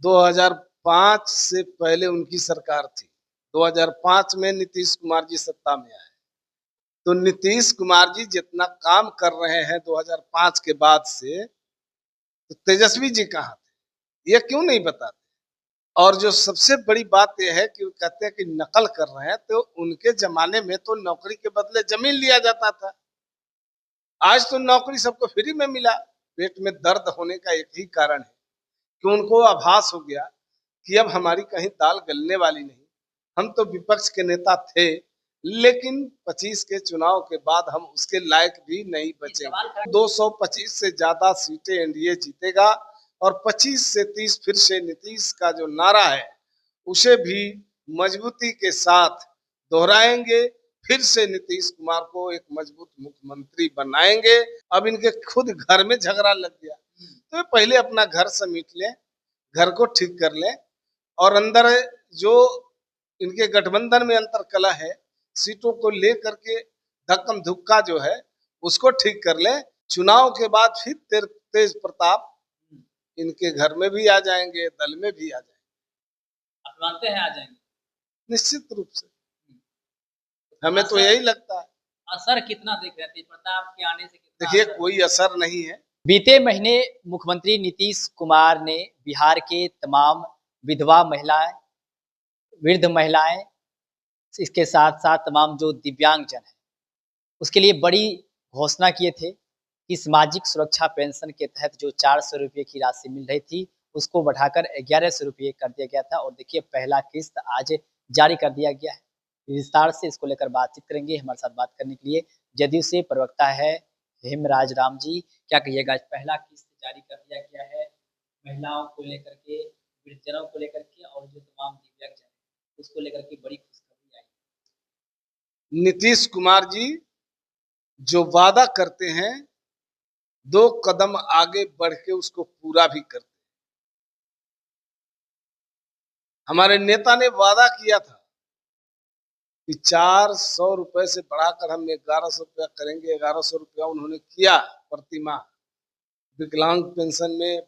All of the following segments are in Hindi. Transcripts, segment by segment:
2005 से पहले उनकी सरकार थी। 2005 में नीतीश कुमार जी सत्ता में आए। तो नीतीश कुमार जी जितना काम कर रहे हैं 2005 के बाद से, तो तेजस्वी जी कहाँ थे, ये क्यों नहीं बताते? और जो सबसे बड़ी बात यह है कि वो कहते हैं कि नकल कर रहे हैं, तो उनके जमाने में तो नौकरी के बदले जमीन लिया जाता था। आज तो नौकरी सबको फ्री में मिला। पेट में दर्द होने का एक ही कारण है कि उनको आभास हो गया कि अब हमारी कहीं दाल गलने वाली नहीं। हम तो विपक्ष के नेता थे, लेकिन 25 के चुनाव के बाद हम उसके लायक भी नहीं बचे। 225 से ज्यादा सीटें एनडीए जीतेगा और 25 से 30 फिर से नीतीश का जो नारा है उसे भी मजबूती के साथ दोहराएंगे। फिर से नीतीश कुमार को एक मजबूत मुख्यमंत्री बनाएंगे। अब इनके खुद घर में झगड़ा लग गया, तो पहले अपना घर समेट ले, घर को ठीक कर ले, और अंदर जो इनके गठबंधन में अंतर कलह है, सीटों को लेकर के धक्कम धुक्का जो है उसको ठीक कर ले। चुनाव के बाद फिर तेज प्रताप इनके घर में भी आ जाएंगे, दल में भी आ जाएंगे। आप मानते हैं आ जाएंगे? निश्चित रूप से हमें तो यही लगता है। असर कितना देख रहे थे प्रताप के आने से? देखिए, कोई असर नहीं है। बीते महीने मुख्यमंत्री नीतीश कुमार ने बिहार के तमाम विधवा महिलाएं, वृद्ध महिलाएं, इसके साथ साथ तमाम जो दिव्यांगजन है, उसके लिए बड़ी घोषणा किए थे कि सामाजिक सुरक्षा पेंशन के तहत जो 400 रुपये की राशि मिल रही थी उसको बढ़ाकर 1100 रुपये कर दिया गया था। और देखिए, पहला किस्त आज जारी कर दिया गया है। विस्तार से इसको लेकर बातचीत करेंगे। हमारे साथ बात करने के लिए जदयू से प्रवक्ता है हेमराज राम जी। क्या कहिएगा, पहला किस्त जारी कर दिया गया है महिलाओं को लेकर के, वृद्धजनों को लेकर के, और जो तमाम दिव्यांगजन उसको लेकर के बड़ी खुशखबरी आई। नीतीश कुमार जी जो वादा करते हैं 2 कदम आगे बढ़ के उसको पूरा भी करते हैं। हमारे नेता ने वादा किया था कि 400 रुपए से बढ़ाकर हम 1100 रुपया करेंगे। 1100 रुपया उन्होंने किया प्रति माह, विकलांग पेंशन में,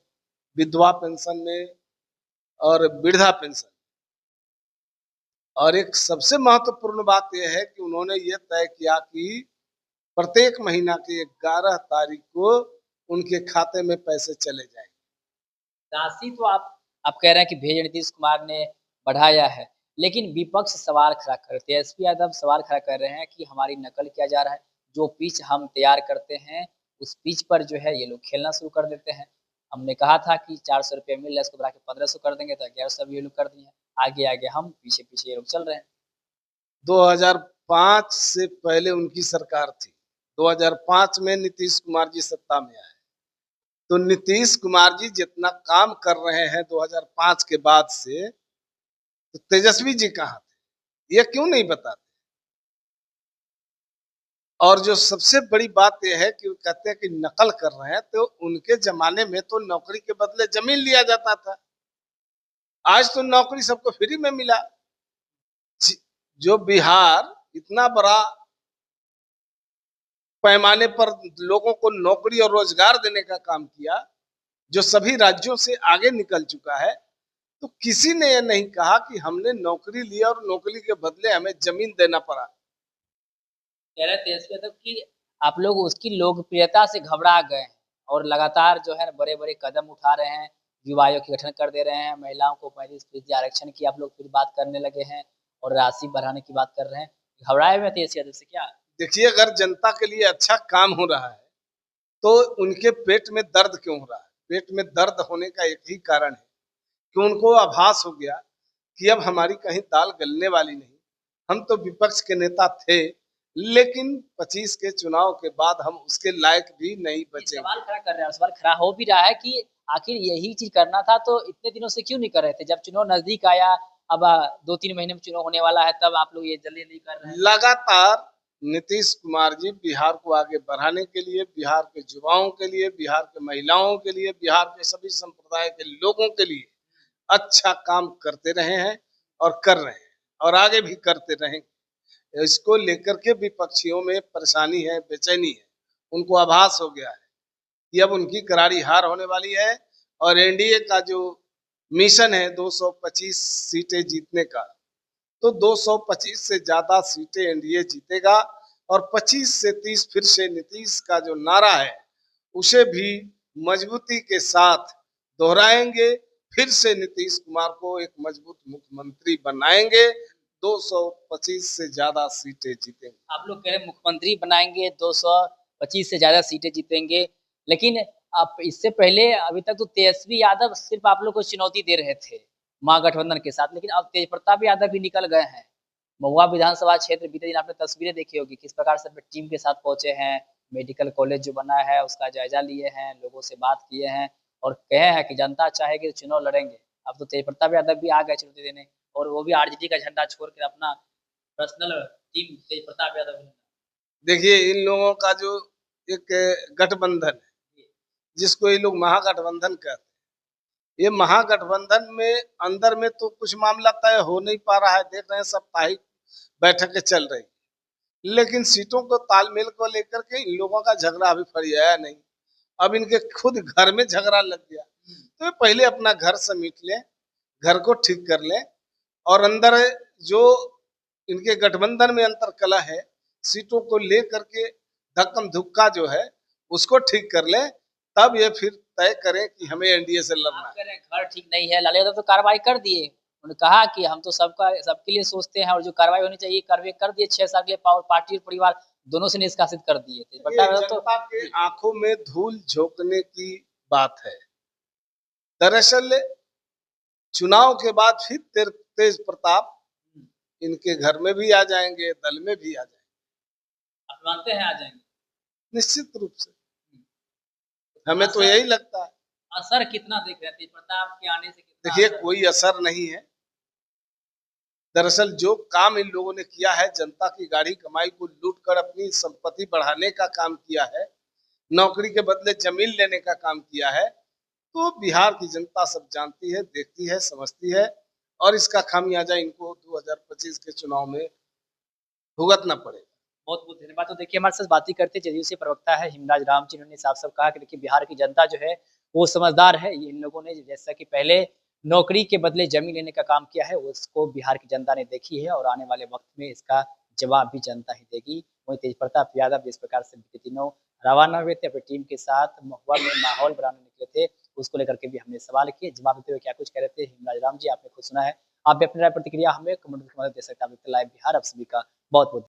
विधवा पेंशन में और वृद्धा पेंशन। और एक सबसे महत्वपूर्ण बात यह है कि उन्होंने ये तय किया कि प्रत्येक महीना की 11 तारीख को उनके खाते में पैसे चले जाएंगे। राशि तो आप कह रहे हैं कि भेजे नीतीश कुमार ने बढ़ाया है, लेकिन विपक्ष सवाल खड़ा कर, तेजस्वी यादव सवाल खड़ा कर रहे हैं कि हमारी नकल किया जा रहा है। जो पिच हम तैयार करते हैं उस पिच पर जो है ये लोग खेलना शुरू कर देते हैं। हमने कहा था कि 400 रुपये मिल रहा है, इसको बढ़ा के 1500 कर देंगे, तो 1100 ये लोग कर दिए। आगे आगे हम पीछे पीछे ये लोग चल रहे हैं। 2005 से पहले उनकी सरकार थी। 2005 में नीतीश कुमार जी सत्ता में आए। तो नीतीश कुमार जी जितना काम कर रहे हैं 2005 के बाद से, तो तेजस्वी जी कहाँ थे, ये क्यों नहीं बताते? और जो सबसे बड़ी बात यह है कि वो कहते हैं कि नकल कर रहे हैं, तो उनके जमाने में तो नौकरी के बदले जमीन लिया जाता था। आज तो नौकरी सबको फ्री में मिला। जो बिहार इतना बड़ा पैमाने पर लोगों को नौकरी और रोजगार देने का काम किया, जो सभी राज्यों से आगे निकल चुका है, तो किसी ने यह नहीं कहा कि हमने नौकरी लिया और नौकरी के बदले हमें जमीन देना पड़ा। कह रहे तेजस्वी यादव कि आप लोग उसकी लोकप्रियता से घबरा गए हैं और लगातार जो है बड़े बड़े कदम उठा रहे हैं, युवा आयोग की गठन कर दे रहे हैं, महिलाओं को 35% आरक्षण की आप लोग फिर बात करने लगे हैं और राशि बढ़ाने की बात कर रहे हैं। घबराए हुए तेजस्वी यादव से क्या? देखिए, अगर जनता के लिए अच्छा काम हो रहा है तो उनके पेट में दर्द क्यों हो रहा है? पेट में दर्द होने का एक ही कारण है कि उनको आभास हो गया कि अब हमारी कहीं दाल गलने वाली नहीं। हम तो विपक्ष के नेता थे, लेकिन 25 के चुनाव के बाद हम उसके लायक भी नहीं बचे। सवाल खड़ा कर रहे हैं, सवाल खड़ा हो भी रहा है कि आखिर यही चीज करना था तो इतने दिनों से क्यों नहीं कर रहे थे? जब चुनाव नजदीक आया, अब 2-3 महीने में चुनाव होने वाला है, तब आप लोग ये जल्दी जल्दी कर रहे हैं। लगातार नीतीश कुमार जी बिहार को आगे बढ़ाने के लिए, बिहार के युवाओं के लिए, बिहार के महिलाओं के लिए, बिहार के सभी संप्रदाय के लोगों के लिए अच्छा काम करते रहे हैं और कर रहे हैं और आगे भी करते रहेंगे। इसको लेकर के विपक्षियों में परेशानी है, बेचैनी है। उनको आभास हो गया है कि अब उनकी करारी हार होने वाली है और एनडीए का जो मिशन है 225 सीटें जीतने का, तो 225 से ज्यादा सीटें एनडीए जीतेगा और 25 से 30 फिर से नीतीश का जो नारा है उसे भी मजबूती के साथ दोहराएंगे। फिर से नीतीश कुमार को एक मजबूत मुख्यमंत्री बनाएंगे, 225 से ज्यादा सीटें जीतेंगे। आप लोग कह रहे हैं मुख्यमंत्री बनाएंगे, 225 से ज्यादा सीटें जीतेंगे, लेकिन आप इससे पहले अभी तक तो तेजस्वी यादव सिर्फ आप लोग को चुनौती दे रहे थे महागठबंधन के साथ, लेकिन अब तेज प्रताप यादव भी निकल गए हैं। महुआ विधानसभा क्षेत्र बीते दिन आपने तस्वीरें देखी होगी किस प्रकार से टीम के साथ पहुंचे हैं, मेडिकल कॉलेज जो बना है उसका जायजा लिए हैं, लोगों से बात किए हैं और कहे हैं कि जनता चाहेगी तो चुनाव लड़ेंगे। अब तो तेज प्रताप यादव भी आ गए चुनौती देने, और वो भी आरजेडी का झंडा छोड़कर अपना पर्सनल टीम तेज प्रताप यादव ने। देखिए, इन लोगों का जो एक गठबंधन है जिसको ये लोग महागठबंधन कहते हैं, ये महागठबंधन में अंदर में तो कुछ मामला तय हो नहीं पा रहा है। देख रहे हैं साप्ताहिक बैठकें चल रही, लेकिन सीटों को तालमेल को लेकर के इन लोगों का झगड़ा अभी फरियाया नहीं। अब इनके खुद घर में झगड़ा लग गया, तो ये पहले अपना घर समेट लें, घर को ठीक कर लें, और अंदर जो इनके गठबंधन में अंतर कलह है, सीटों को लेकर के धक्कम धुक्का जो है उसको ठीक कर लें, तब ये फिर तय करें कि हमें एनडीए से लड़ना है। घर ठीक नहीं है, लालू यादव तो कार्रवाई कर दिए, उन्होंने कहा कि हम तो सबके लिए सोचते हैं और जो कार्रवाई होनी चाहिए कार्रवाई कर दिए, 6 साल के लिए पार्टी और परिवार दोनों से निष्कासित कर दिए थे। जनता के आंखों में धूल झोंकने की बात है। दरअसल चुनाव के बाद फिर तेज प्रताप इनके घर में भी आ जाएंगे, दल में भी आ जाएंगे। आप मानते हैं आ जाएंगे? निश्चित रूप से, हमें तो यही लगता है। असर कितना देख रहे हैं तेज प्रताप के आने से? देखिए, कोई असर नहीं है। दरअसल जो काम इन लोगों ने किया है, जनता की गाढ़ी कमाई को लूटकर अपनी संपत्ति बढ़ाने का काम किया है, नौकरी के बदले जमीन लेने का काम किया है, तो बिहार की जनता सब जानती है, देखती है, समझती है, और इसका खामियाजा इनको 2025 के चुनाव में भुगतना पड़ेगा। बहुत बहुत धन्यवाद। तो देखिए हमारे साथ बात ही करते जदयू से प्रवक्ता है हिमराज राम जी, उन्होंने साफ साफ कहा कि देखिए बिहार की जनता जो है वो समझदार है। इन लोगों ने जैसा कि पहले नौकरी के बदले जमीन लेने का काम किया है, उसको बिहार की जनता ने देखी है और आने वाले वक्त में इसका जवाब भी जनता ही देगी। वहीं तेज प्रताप यादव जिस प्रकार से बीते दिनों रवाना हुए थे अपनी टीम के साथ, महुआ में माहौल बनाने निकले थे, उसको लेकर के भी हमने सवाल किए। जवाब देते हुए क्या कुछ कह रहे थे हिमराज राम जी, आपने खुद सुना है। आप भी अपनी राय प्रतिक्रिया हमें कमेंट में दे सकते हैं। लाइव बिहार आप सभी का बहुत बहुत